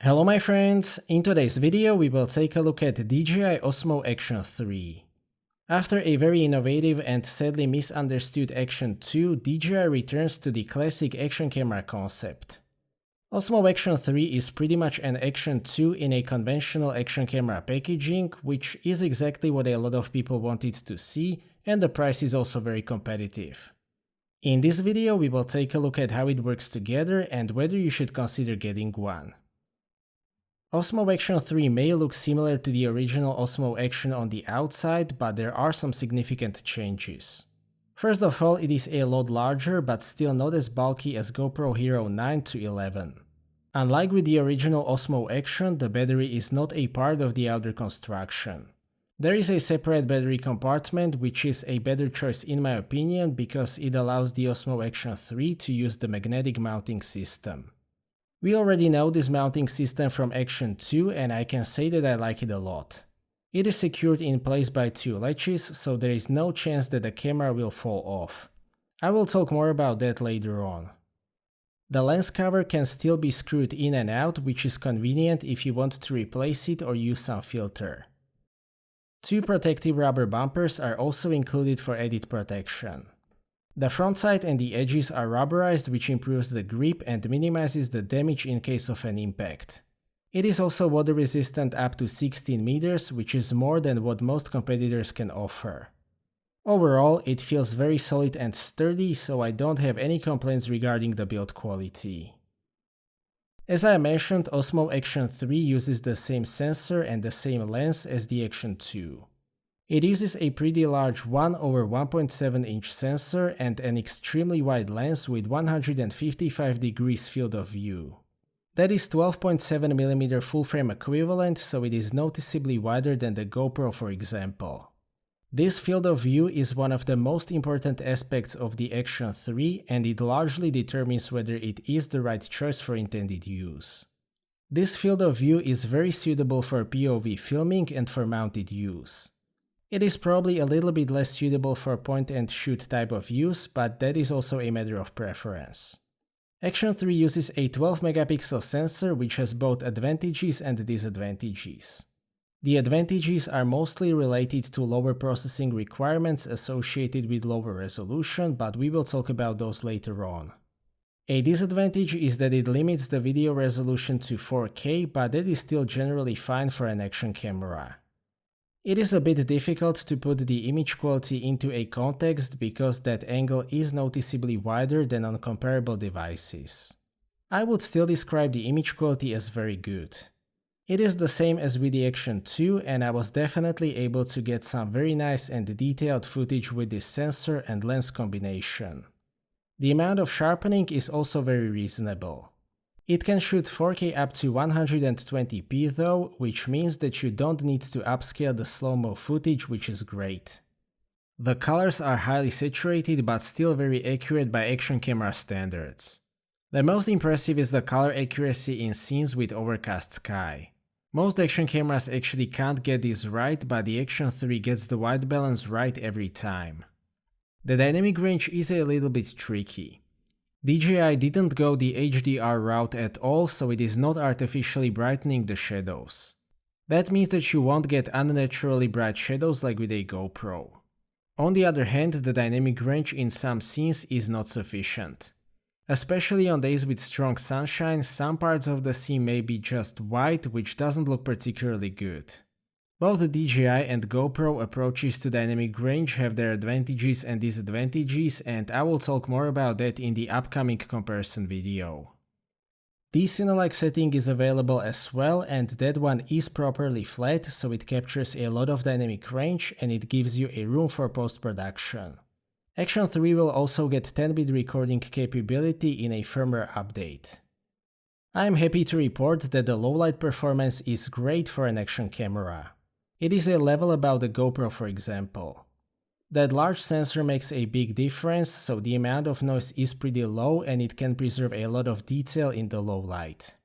Hello my friends, in today's video we will take a look at DJI Osmo Action 3. After a very innovative and sadly misunderstood Action 2, DJI returns to the classic action camera concept. Osmo Action 3 is pretty much an Action 2 in a conventional action camera packaging, which is exactly what a lot of people wanted to see, and the price is also very competitive. In this video we will take a look at how it works together and whether you should consider getting one. Osmo Action 3 may look similar to the original Osmo Action on the outside, but there are some significant changes. First of all, it is a lot larger but still not as bulky as GoPro Hero 9 to 11. Unlike with the original Osmo Action, the battery is not a part of the outer construction. There is a separate battery compartment, which is a better choice in my opinion because it allows the Osmo Action 3 to use the magnetic mounting system. We already know this mounting system from Action 2 and I can say that I like it a lot. It is secured in place by two latches, so there is no chance that the camera will fall off. I will talk more about that later on. The lens cover can still be screwed in and out, which is convenient if you want to replace it or use some filter. Two protective rubber bumpers are also included for added protection. The front side and the edges are rubberized, which improves the grip and minimizes the damage in case of an impact. It is also water resistant up to 16 meters, which is more than what most competitors can offer. Overall, it feels very solid and sturdy, so I don't have any complaints regarding the build quality. As I mentioned, Osmo Action 3 uses the same sensor and the same lens as the Action 2. It uses a pretty large 1/1.7 inch sensor and an extremely wide lens with 155 degrees field of view. That is 12.7mm full frame equivalent, so it is noticeably wider than the GoPro, for example. This field of view is one of the most important aspects of the Action 3 and it largely determines whether it is the right choice for intended use. This field of view is very suitable for POV filming and for mounted use. It is probably a little bit less suitable for point and shoot type of use, but that is also a matter of preference. Action 3 uses a 12 megapixel sensor which has both advantages and disadvantages. The advantages are mostly related to lower processing requirements associated with lower resolution, but we will talk about those later on. A disadvantage is that it limits the video resolution to 4K, but that is still generally fine for an action camera. It is a bit difficult to put the image quality into a context because that angle is noticeably wider than on comparable devices. I would still describe the image quality as very good. It is the same as with the Action 2 and I was definitely able to get some very nice and detailed footage with this sensor and lens combination. The amount of sharpening is also very reasonable. It can shoot 4K up to 120p though, which means that you don't need to upscale the slow-mo footage, which is great. The colors are highly saturated but still very accurate by action camera standards. The most impressive is the color accuracy in scenes with overcast sky. Most action cameras actually can't get this right, but the Action 3 gets the white balance right every time. The dynamic range is a little bit tricky. DJI didn't go the HDR route at all, so it is not artificially brightening the shadows. That means that you won't get unnaturally bright shadows like with a GoPro. On the other hand, the dynamic range in some scenes is not sufficient. Especially on days with strong sunshine, some parts of the scene may be just white, which doesn't look particularly good. Both the DJI and GoPro approaches to dynamic range have their advantages and disadvantages, and I will talk more about that in the upcoming comparison video. The Cine-like setting is available as well, and that one is properly flat, so it captures a lot of dynamic range and it gives you a room for post-production. Action 3 will also get 10-bit recording capability in a firmware update. I am happy to report that the low-light performance is great for an action camera. It is a level above the GoPro, for example. That large sensor makes a big difference, so the amount of noise is pretty low and it can preserve a lot of detail in the low light.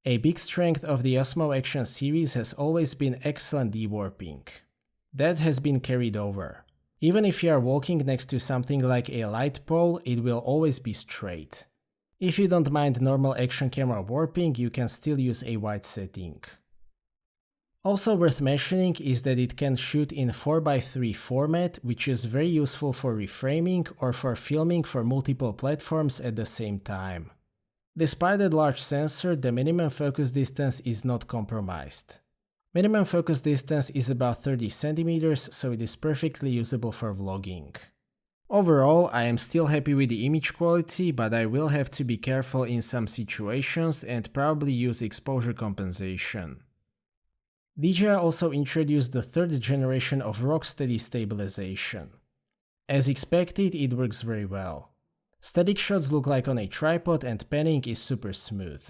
A big strength of the Osmo Action series has always been excellent dewarping. That has been carried over. Even if you are walking next to something like a light pole, it will always be straight. If you don't mind normal action camera warping, you can still use a wide setting. Also worth mentioning is that it can shoot in 4:3 format, which is very useful for reframing or for filming for multiple platforms at the same time. Despite that large sensor, the minimum focus distance is not compromised. Minimum focus distance is about 30 cm, so it is perfectly usable for vlogging. Overall, I am still happy with the image quality, but I will have to be careful in some situations and probably use exposure compensation. DJI also introduced the third generation of rock-steady stabilization. As expected, it works very well. Static shots look like on a tripod and panning is super smooth.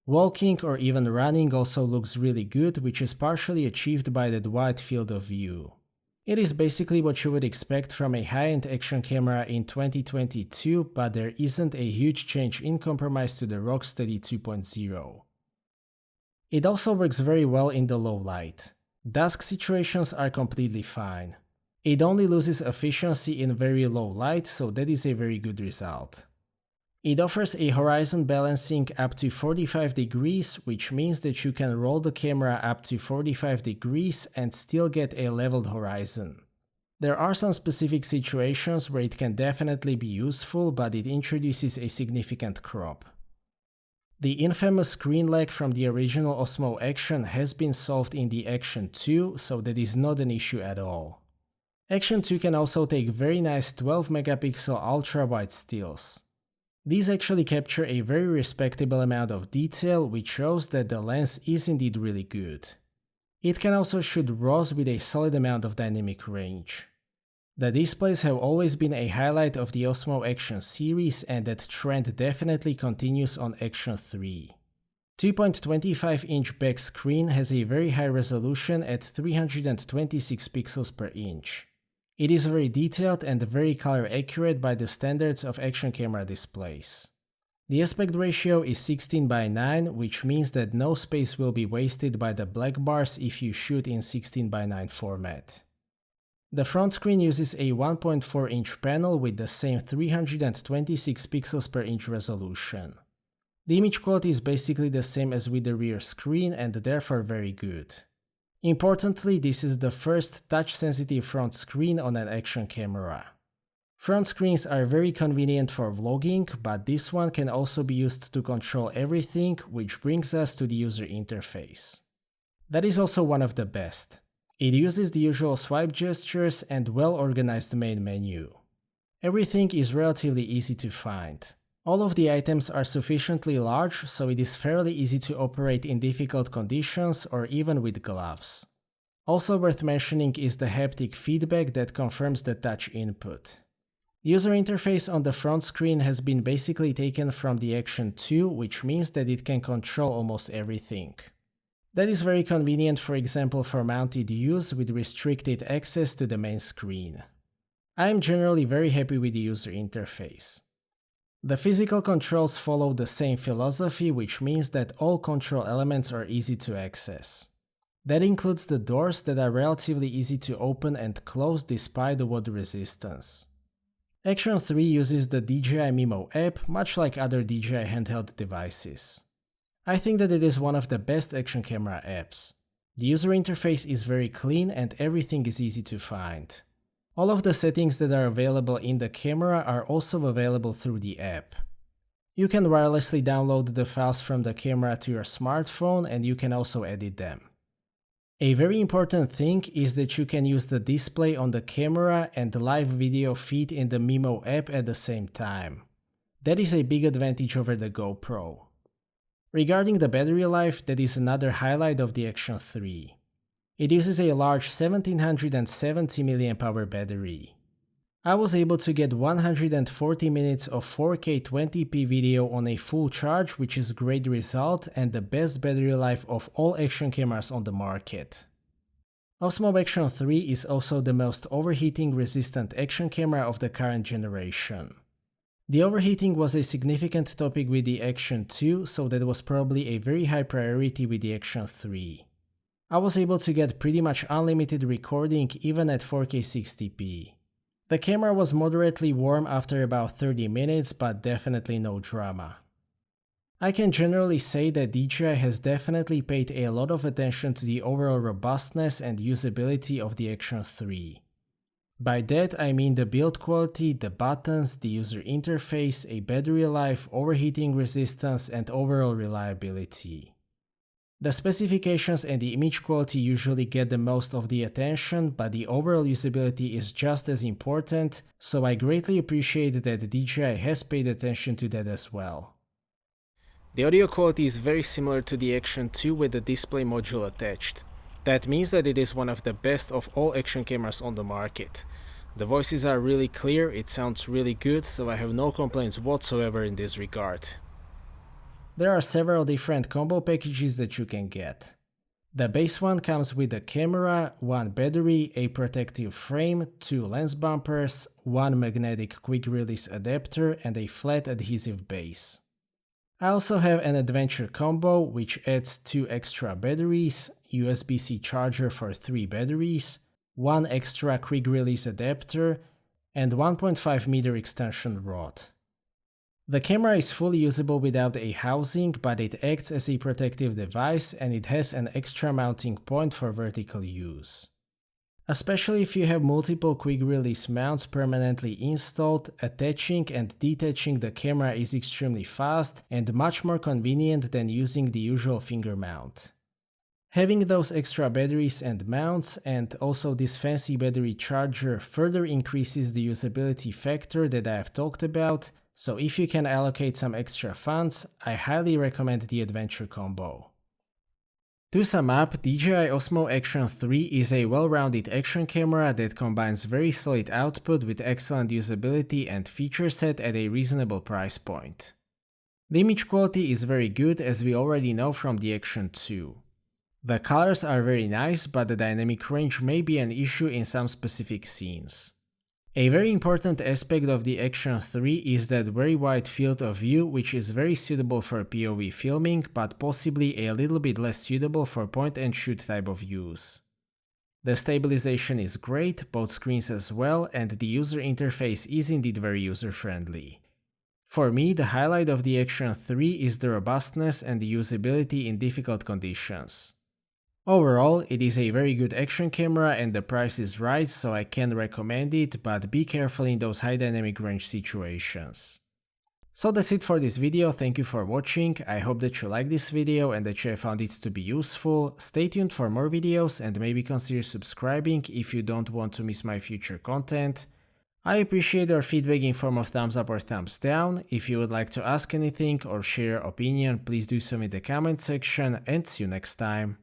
Walking or even running also looks really good, which is partially achieved by that wide field of view. It is basically what you would expect from a high-end action camera in 2022, but there isn't a huge change in compromise to the Rocksteady 2.0. It also works very well in the low light. Dusk situations are completely fine. It only loses efficiency in very low light, so that is a very good result. It offers a horizon balancing up to 45 degrees, which means that you can roll the camera up to 45 degrees and still get a leveled horizon. There are some specific situations where it can definitely be useful, but it introduces a significant crop. The infamous screen lag from the original Osmo Action has been solved in the Action 2, so that is not an issue at all. Action 2 can also take very nice 12 megapixel ultra-wide stills. These actually capture a very respectable amount of detail, which shows that the lens is indeed really good. It can also shoot RAWs with a solid amount of dynamic range. The displays have always been a highlight of the Osmo Action series, and that trend definitely continues on Action 3. 2.25-inch back screen has a very high resolution at 326 pixels per inch. It is very detailed and very color accurate by the standards of action camera displays. The aspect ratio is 16:9, which means that no space will be wasted by the black bars if you shoot in 16:9 format. The front screen uses a 1.4-inch panel with the same 326 pixels per inch resolution. The image quality is basically the same as with the rear screen and therefore very good. Importantly, this is the first touch-sensitive front screen on an action camera. Front screens are very convenient for vlogging, but this one can also be used to control everything, which brings us to the user interface. That is also one of the best. It uses the usual swipe gestures and well-organized main menu. Everything is relatively easy to find. All of the items are sufficiently large, so it is fairly easy to operate in difficult conditions or even with gloves. Also worth mentioning is the haptic feedback that confirms the touch input. User interface on the front screen has been basically taken from the Action 2, which means that it can control almost everything. That is very convenient, for example, for mounted use with restricted access to the main screen. I am generally very happy with the user interface. The physical controls follow the same philosophy, which means that all control elements are easy to access. That includes the doors that are relatively easy to open and close despite the water resistance. Action 3 uses the DJI Memo App, much like other DJI handheld devices. I think that it is one of the best action camera apps. The user interface is very clean and everything is easy to find. All of the settings that are available in the camera are also available through the app. You can wirelessly download the files from the camera to your smartphone and you can also edit them. A very important thing is that you can use the display on the camera and the live video feed in the Memo app at the same time. That is a big advantage over the GoPro. Regarding the battery life, that is another highlight of the Action 3. It uses a large 1770 mAh battery. I was able to get 140 minutes of 4K 20p video on a full charge, which is a great result and the best battery life of all action cameras on the market. Osmo Action 3 is also the most overheating resistant action camera of the current generation. The overheating was a significant topic with the Action 2, so that was probably a very high priority with the Action 3. I was able to get pretty much unlimited recording even at 4K 60p. The camera was moderately warm after about 30 minutes, but definitely no drama. I can generally say that DJI has definitely paid a lot of attention to the overall robustness and usability of the Action 3. By that I mean the build quality, the buttons, the user interface, a battery life, overheating resistance, and overall reliability. The specifications and the image quality usually get the most of the attention, but the overall usability is just as important, so I greatly appreciate that DJI has paid attention to that as well. The audio quality is very similar to the Action 2 with the display module attached. That means that it is one of the best of all action cameras on the market. The voices are really clear, it sounds really good, so I have no complaints whatsoever in this regard. There are several different combo packages that you can get. The base one comes with a camera, one battery, a protective frame, two lens bumpers, one magnetic quick release adapter, and a flat adhesive base. I also have an adventure combo which adds two extra batteries, USB-C charger for 3 batteries, one extra quick release adapter, and 1.5 meter extension rod. The camera is fully usable without a housing, but it acts as a protective device and it has an extra mounting point for vertical use. Especially if you have multiple quick release mounts permanently installed, attaching and detaching the camera is extremely fast and much more convenient than using the usual finger mount. Having those extra batteries and mounts and also this fancy battery charger further increases the usability factor that I have talked about, so if you can allocate some extra funds, I highly recommend the adventure combo. To sum up, DJI Osmo Action 3 is a well-rounded action camera that combines very solid output with excellent usability and feature set at a reasonable price point. The image quality is very good, as we already know from the Action 2. The colors are very nice, but the dynamic range may be an issue in some specific scenes. A very important aspect of the Action 3 is that very wide field of view, which is very suitable for POV filming, but possibly a little bit less suitable for point and shoot type of use. The stabilization is great, both screens as well, and the user interface is indeed very user-friendly. For me, the highlight of the Action 3 is the robustness and the usability in difficult conditions. Overall, it is a very good action camera and the price is right, so I can recommend it, but be careful in those high dynamic range situations. So that's it for this video, thank you for watching, I hope that you liked this video and that you found it to be useful. Stay tuned for more videos and maybe consider subscribing if you don't want to miss my future content. I appreciate your feedback in form of thumbs up or thumbs down. If you would like to ask anything or share your opinion, please do so in the comment section, and see you next time.